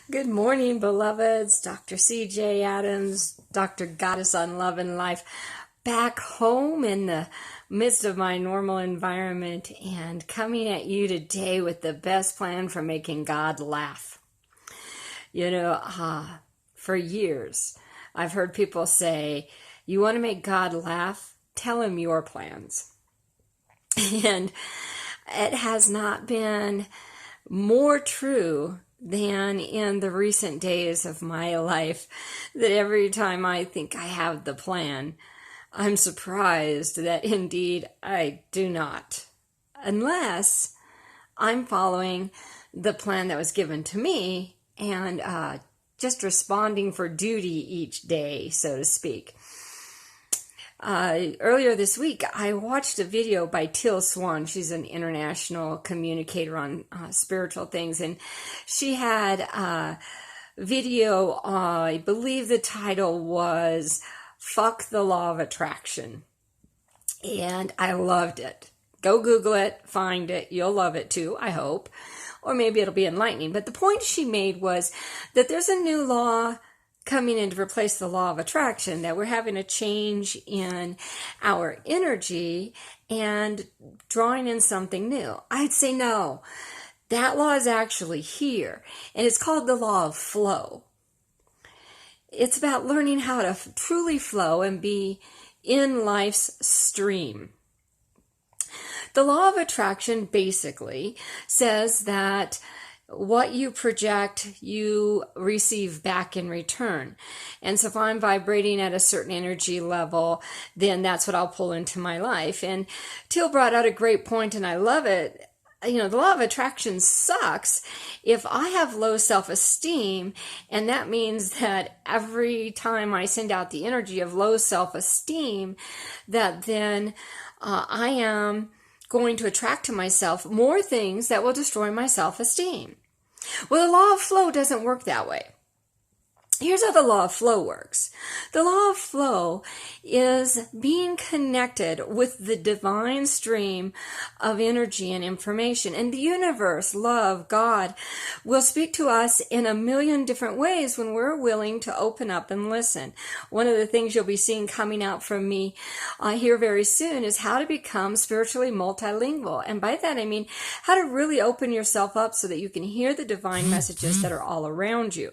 Good morning, beloveds. Dr. CeeJay Adams, Dr. Goddess on Love and Life, back home in the midst of my normal environment and coming at you today with the best plan for making God laugh. For years, I've heard people say, you want to make God laugh? Tell him your plans. And it has not been more true than in the recent days of my life, that every time I think I have the plan, I'm surprised that indeed I do not, unless I'm following the plan that was given to me and just responding for duty each day, so to speak. Earlier this week, I watched a video by Teal Swan. She's an international communicator on spiritual things, and she had a video, I believe the title was Fuck the Law of Attraction, and I loved it. Go Google it, find it, you'll love it too, I hope, or maybe it'll be enlightening. But the point she made was that there's a new law coming in to replace the law of attraction, that we're having a change in our energy and drawing in something new. I'd say no. That law is actually here, and it's called the law of flow. It's about learning how to truly flow and be in life's stream. The law of attraction basically says that what you project, you receive back in return. And so if I'm vibrating at a certain energy level, then that's what I'll pull into my life. And Teal brought out a great point, and I love it. The law of attraction sucks if I have low self-esteem, and that means that every time I send out the energy of low self-esteem, that then I am going to attract to myself more things that will destroy my self-esteem. Well, the law of flow doesn't work that way. Here's how the law of flow works. The law of flow is being connected with the divine stream of energy and information. And the universe, love, God, will speak to us in a million different ways when we're willing to open up and listen. One of the things you'll be seeing coming out from me here very soon is how to become spiritually multilingual. And by that I mean how to really open yourself up so that you can hear the divine messages that are all around you.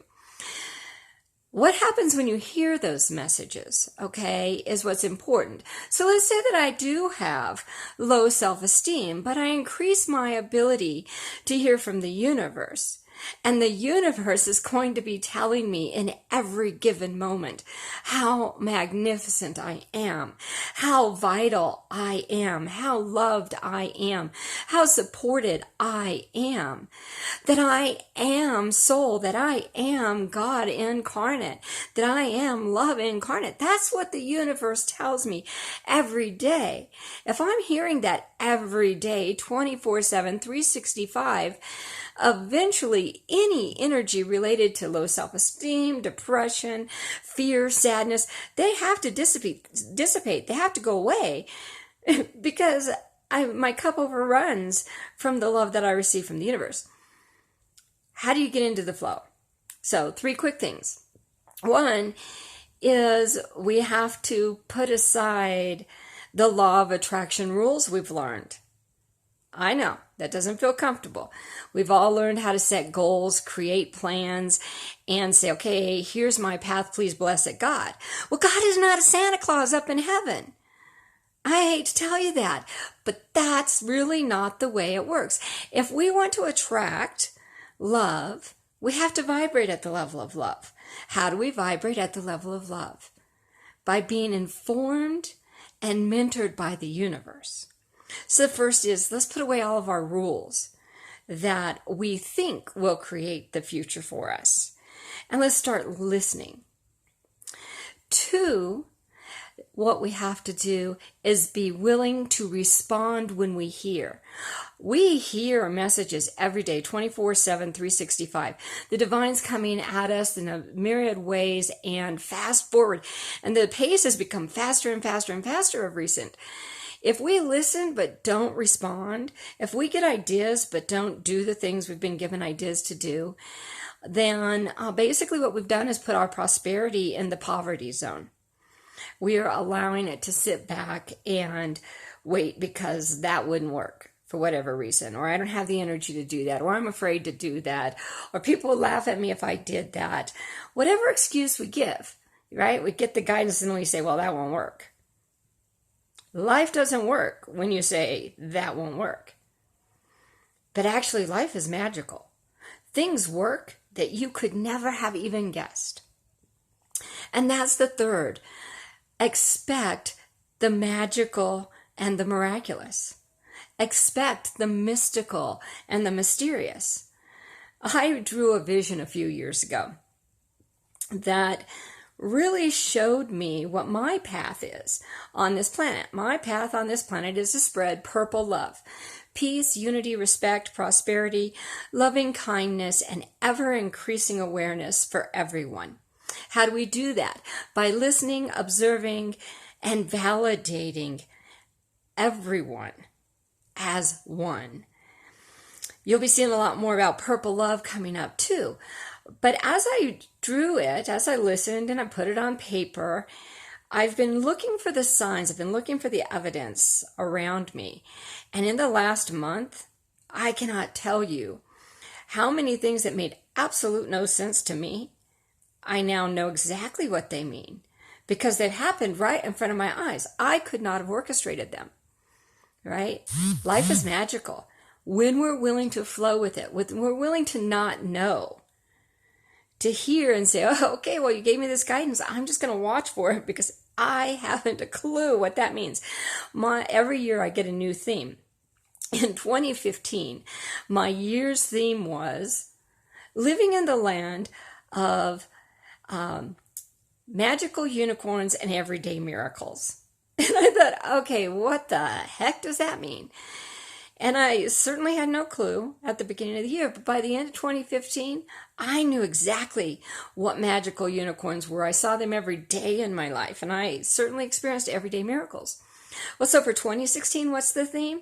What happens when you hear those messages, okay, is what's important. So let's say that I do have low self-esteem, but I increase my ability to hear from the universe. And the universe is going to be telling me in every given moment how magnificent I am, how vital I am, how loved I am, how supported I am, that I am soul, that I am God incarnate, that I am love incarnate. That's what the universe tells me every day. If I'm hearing that every day, 24/7, 365, eventually any energy related to low self-esteem, depression, fear, sadness, they have to dissipate. They have to go away because my cup overruns from the love that I receive from the universe. How do you get into the flow? So 3 quick things. One is we have to put aside the law of attraction rules we've learned. I know, that doesn't feel comfortable. We've all learned how to set goals, create plans, and say, okay, here's my path, please bless it, God. Well, God is not a Santa Claus up in heaven. I hate to tell you that, but that's really not the way it works. If we want to attract love, we have to vibrate at the level of love. How do we vibrate at the level of love? By being informed and mentored by the universe. So the first is, let's put away all of our rules that we think will create the future for us. And let's start listening. 2, what we have to do is be willing to respond when we hear. We hear messages every day, 24/7, 365. The divine's coming at us in a myriad ways and fast forward. And the pace has become faster and faster and faster of recent. If we listen but don't respond, if we get ideas but don't do the things we've been given ideas to do, then basically what we've done is put our prosperity in the poverty zone. We are allowing it to sit back and wait because that wouldn't work for whatever reason, or I don't have the energy to do that, or I'm afraid to do that, or people will laugh at me if I did that. Whatever excuse we give, right? We get the guidance and we say, well, that won't work. Life doesn't work when you say that won't work. But actually, life is magical. Things work that you could never have even guessed. And that's the third. Expect the magical and the miraculous. Expect the mystical and the mysterious. I drew a vision a few years ago that really showed me what my path is on this planet. My path on this planet is to spread purple love. Peace, unity, respect, prosperity, loving kindness, and ever-increasing awareness for everyone. How do we do that? By listening, observing, and validating everyone as one. You'll be seeing a lot more about purple love coming up too. But as I drew it, as I listened and I put it on paper, I've been looking for the signs, I've been looking for the evidence around me. And in the last month, I cannot tell you how many things that made absolute no sense to me, I now know exactly what they mean because they've happened right in front of my eyes. I could not have orchestrated them, right? Life is magical when we're willing to flow with it, when we're willing to not know, to hear and say, oh, okay, well, you gave me this guidance. I'm just going to watch for it because I haven't a clue what that means. Every year I get a new theme. In 2015, my year's theme was living in the land of magical unicorns and everyday miracles. And I thought, okay, what the heck does that mean? And I certainly had no clue at the beginning of the year, but by the end of 2015, I knew exactly what magical unicorns were. I saw them every day in my life, and I certainly experienced everyday miracles. Well, so for 2016, what's the theme?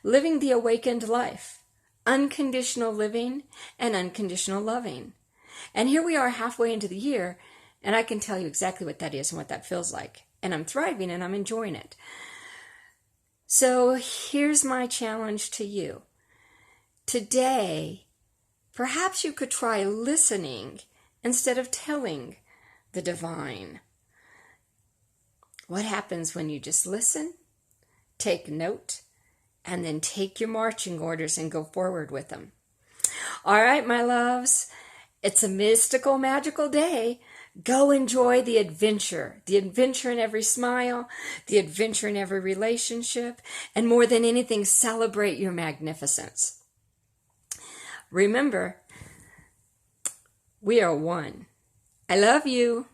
Living the awakened life, unconditional living and unconditional loving. And here we are halfway into the year, and I can tell you exactly what that is and what that feels like. And I'm thriving and I'm enjoying it. So here's my challenge to you. Today, perhaps you could try listening instead of telling the divine. What happens when you just listen, take note, and then take your marching orders and go forward with them? All right, my loves, it's a mystical, magical day. Go enjoy the adventure in every smile, the adventure in every relationship, and more than anything, celebrate your magnificence. Remember, we are one. I love you.